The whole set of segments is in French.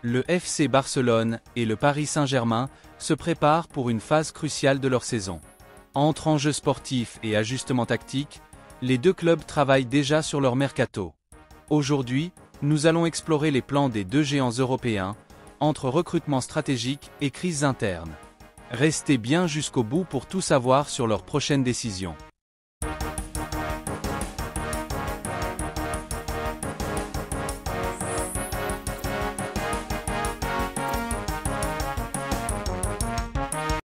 Le FC Barcelone et le Paris Saint-Germain se préparent pour une phase cruciale de leur saison. Entre enjeux sportifs et ajustements tactiques, les deux clubs travaillent déjà sur leur mercato. Aujourd'hui, nous allons explorer les plans des deux géants européens, entre recrutement stratégique et crises internes. Restez bien jusqu'au bout pour tout savoir sur leurs prochaines décisions.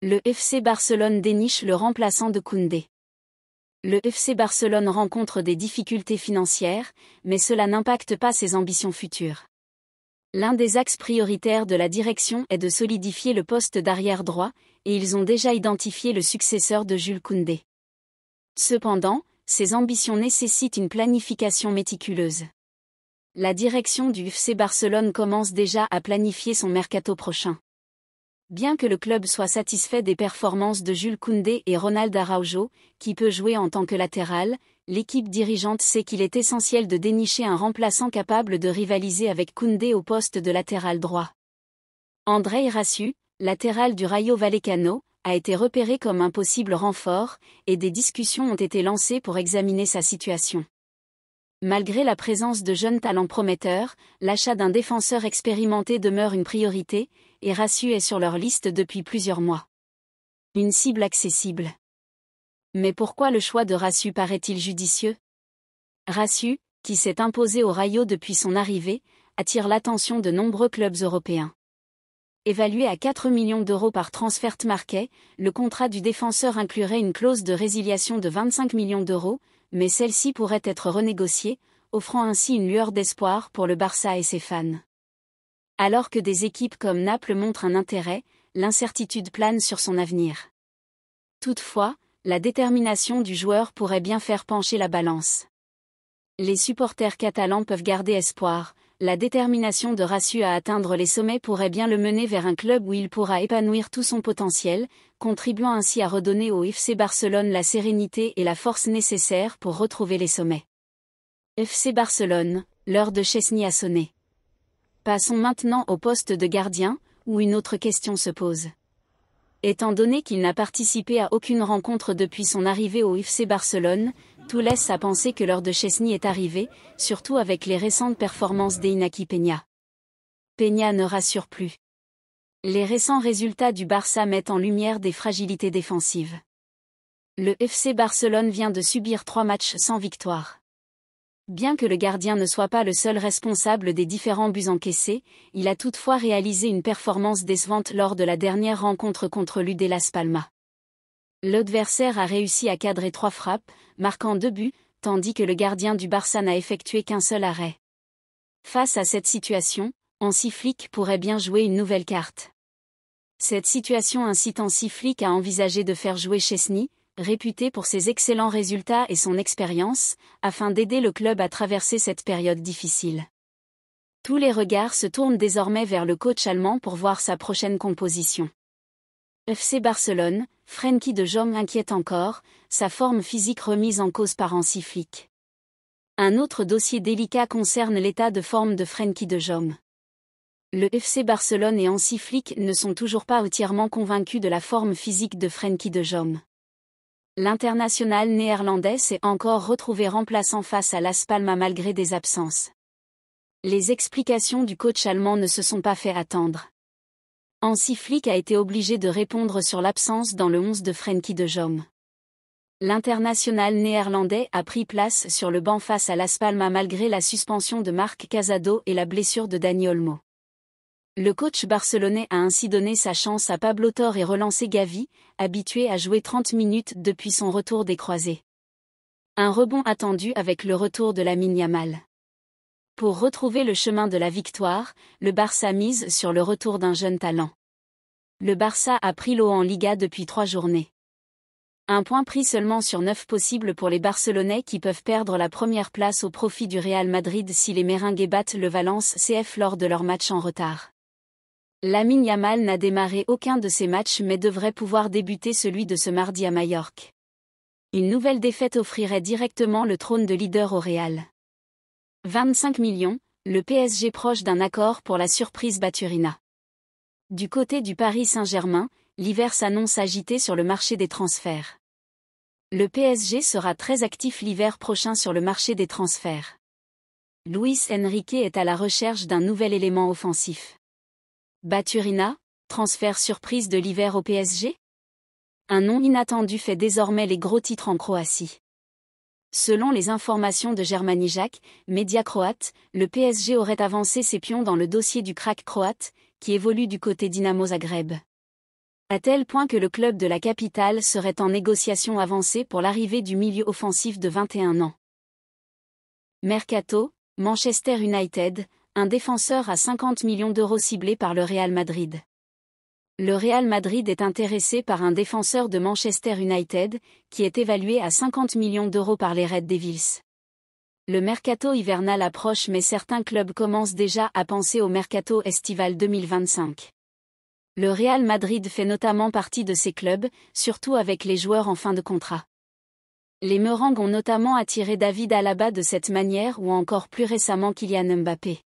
Le FC Barcelone déniche le remplaçant de Koundé. Le FC Barcelone rencontre des difficultés financières, mais cela n'impacte pas ses ambitions futures. L'un des axes prioritaires de la direction est de solidifier le poste d'arrière droit, et ils ont déjà identifié le successeur de Jules Koundé. Cependant, ces ambitions nécessitent une planification méticuleuse. La direction du FC Barcelone commence déjà à planifier son mercato prochain. Bien que le club soit satisfait des performances de Jules Koundé et Ronald Araujo, qui peut jouer en tant que latéral, l'équipe dirigeante sait qu'il est essentiel de dénicher un remplaçant capable de rivaliser avec Koundé au poste de latéral droit. Andrei Raciu, latéral du Rayo Vallecano, a été repéré comme un possible renfort, et des discussions ont été lancées pour examiner sa situation. Malgré la présence de jeunes talents prometteurs, l'achat d'un défenseur expérimenté demeure une priorité, et Raciu est sur leur liste depuis plusieurs mois. Une cible accessible. Mais pourquoi le choix de Raciu paraît-il judicieux ? Raciu, qui s'est imposé au Rayo depuis son arrivée, attire l'attention de nombreux clubs européens. Évalué à 4 millions d'euros par Transfermarkt, le contrat du défenseur inclurait une clause de résiliation de 25 millions d'euros, mais celle-ci pourrait être renégociée, offrant ainsi une lueur d'espoir pour le Barça et ses fans. Alors que des équipes comme Naples montrent un intérêt, l'incertitude plane sur son avenir. Toutefois, la détermination du joueur pourrait bien faire pencher la balance. Les supporters catalans peuvent garder espoir, la détermination de Raciu à atteindre les sommets pourrait bien le mener vers un club où il pourra épanouir tout son potentiel, contribuant ainsi à redonner au FC Barcelone la sérénité et la force nécessaires pour retrouver les sommets. FC Barcelone, l'heure de Szczęsny a sonné. Passons maintenant au poste de gardien, où une autre question se pose. Étant donné qu'il n'a participé à aucune rencontre depuis son arrivée au FC Barcelone, tout laisse à penser que l'heure de Szczęsny est arrivée, surtout avec les récentes performances d'Iñaki Peña. Peña ne rassure plus. Les récents résultats du Barça mettent en lumière des fragilités défensives. Le FC Barcelone vient de subir 3 matchs sans victoire. Bien que le gardien ne soit pas le seul responsable des différents buts encaissés, il a toutefois réalisé une performance décevante lors de la dernière rencontre contre l'UD Las Palmas. L'adversaire a réussi à cadrer 3 frappes, marquant 2 buts, tandis que le gardien du Barça n'a effectué qu'un seul arrêt. Face à cette situation, Hansi Flick pourrait bien jouer une nouvelle carte. Cette situation incite Hansi Flick à envisager de faire jouer Szczęsny, réputé pour ses excellents résultats et son expérience, afin d'aider le club à traverser cette période difficile. Tous les regards se tournent désormais vers le coach allemand pour voir sa prochaine composition. FC Barcelone, Frenkie de Jong inquiète encore, sa forme physique remise en cause par Hansi Flick. Un autre dossier délicat concerne l'état de forme de Frenkie de Jong. Le FC Barcelone et Hansi Flick ne sont toujours pas entièrement convaincus de la forme physique de Frenkie de Jong. L'international néerlandais s'est encore retrouvé remplaçant face à Las Palmas malgré des absences. Les explications du coach allemand ne se sont pas fait attendre. Hansi Flick a été obligé de répondre sur l'absence dans le 11 de Frenkie de Jong. L'international néerlandais a pris place sur le banc face à Las Palmas malgré la suspension de Marc Casado et la blessure de Dani Olmo. Le coach barcelonais a ainsi donné sa chance à Pablo Torre et relancé Gavi, habitué à jouer 30 minutes depuis son retour des croisés. Un rebond attendu avec le retour de Lamine Yamal. Pour retrouver le chemin de la victoire, le Barça mise sur le retour d'un jeune talent. Le Barça a pris l'eau en Liga depuis 3 journées. Un point pris seulement sur 9 possibles pour les Barcelonais qui peuvent perdre la première place au profit du Real Madrid si les Merengues battent le Valence CF lors de leur match en retard. Lamine Yamal n'a démarré aucun de ces matchs mais devrait pouvoir débuter celui de ce mardi à Majorque. Une nouvelle défaite offrirait directement le trône de leader au Real. 25 millions, le PSG proche d'un accord pour la surprise Baturina. Du côté du Paris Saint-Germain, l'hiver s'annonce agité sur le marché des transferts. Le PSG sera très actif l'hiver prochain sur le marché des transferts. Luis Enrique est à la recherche d'un nouvel élément offensif. Baturina, transfert surprise de l'hiver au PSG? Un nom inattendu fait désormais les gros titres en Croatie. Selon les informations de Germanijac, média croate, le PSG aurait avancé ses pions dans le dossier du crack croate, qui évolue du côté Dinamo Zagreb. À tel point que le club de la capitale serait en négociation avancée pour l'arrivée du milieu offensif de 21 ans. Mercato, Manchester United, un défenseur à 50 millions d'euros ciblé par le Real Madrid. Le Real Madrid est intéressé par un défenseur de Manchester United, qui est évalué à 50 millions d'euros par les Red Devils. Le mercato hivernal approche mais certains clubs commencent déjà à penser au mercato estival 2025. Le Real Madrid fait notamment partie de ces clubs, surtout avec les joueurs en fin de contrat. Les Merengues ont notamment attiré David Alaba de cette manière ou encore plus récemment Kylian Mbappé.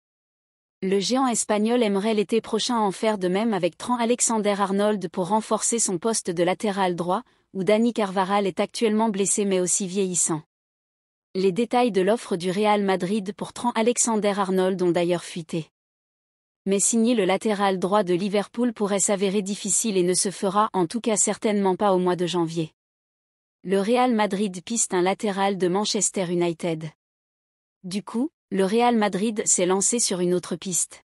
Le géant espagnol aimerait l'été prochain en faire de même avec Trent Alexander-Arnold pour renforcer son poste de latéral droit, où Dani Carvajal est actuellement blessé mais aussi vieillissant. Les détails de l'offre du Real Madrid pour Trent Alexander-Arnold ont d'ailleurs fuité. Mais signer le latéral droit de Liverpool pourrait s'avérer difficile et ne se fera en tout cas certainement pas au mois de janvier. Le Real Madrid piste un latéral de Manchester United. Du coup, le Real Madrid s'est lancé sur une autre piste.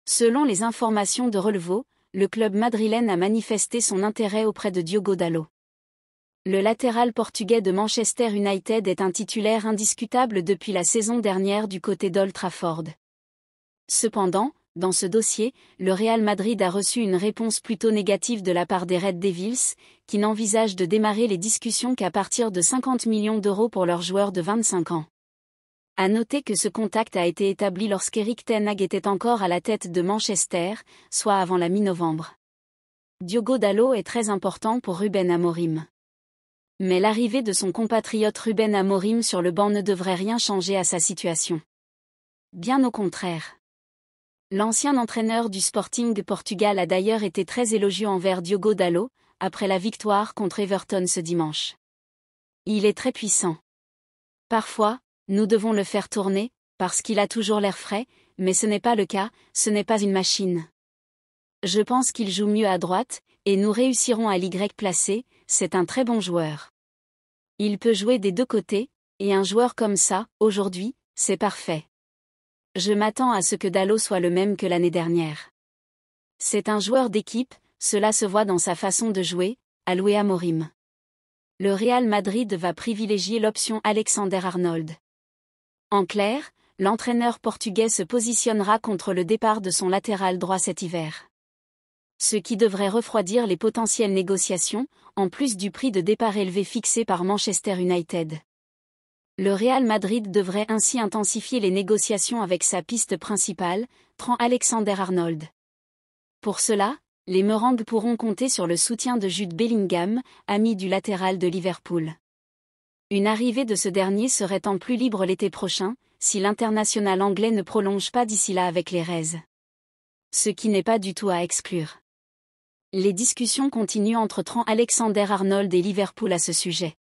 Selon les informations de Relevo, le club madrilène a manifesté son intérêt auprès de Diogo Dalot. Le latéral portugais de Manchester United est un titulaire indiscutable depuis la saison dernière du côté d'Old Trafford. Cependant, dans ce dossier, le Real Madrid a reçu une réponse plutôt négative de la part des Red Devils, qui n'envisagent de démarrer les discussions qu'à partir de 50 millions d'euros pour leur joueur de 25 ans. À noter que ce contact a été établi lorsqu'Erik ten Hag était encore à la tête de Manchester, soit avant la mi-novembre. Diogo Dalot est très important pour Ruben Amorim. Mais l'arrivée de son compatriote Ruben Amorim sur le banc ne devrait rien changer à sa situation. Bien au contraire. L'ancien entraîneur du Sporting de Portugal a d'ailleurs été très élogieux envers Diogo Dalot, après la victoire contre Everton ce dimanche. Il est très puissant. Parfois, nous devons le faire tourner, parce qu'il a toujours l'air frais, mais ce n'est pas le cas, ce n'est pas une machine. Je pense qu'il joue mieux à droite, et nous réussirons à l'Y placer, c'est un très bon joueur. Il peut jouer des deux côtés, et un joueur comme ça, aujourd'hui, c'est parfait. Je m'attends à ce que Dalot soit le même que l'année dernière. C'est un joueur d'équipe, cela se voit dans sa façon de jouer, a loué Amorim. Le Real Madrid va privilégier l'option Alexander-Arnold. En clair, l'entraîneur portugais se positionnera contre le départ de son latéral droit cet hiver. Ce qui devrait refroidir les potentielles négociations, en plus du prix de départ élevé fixé par Manchester United. Le Real Madrid devrait ainsi intensifier les négociations avec sa piste principale, Trent Alexander-Arnold. Pour cela, les Merengues pourront compter sur le soutien de Jude Bellingham, ami du latéral de Liverpool. Une arrivée de ce dernier serait en plus libre l'été prochain, si l'international anglais ne prolonge pas d'ici là avec les Reds. Ce qui n'est pas du tout à exclure. Les discussions continuent entre Trent Alexander-Arnold et Liverpool à ce sujet.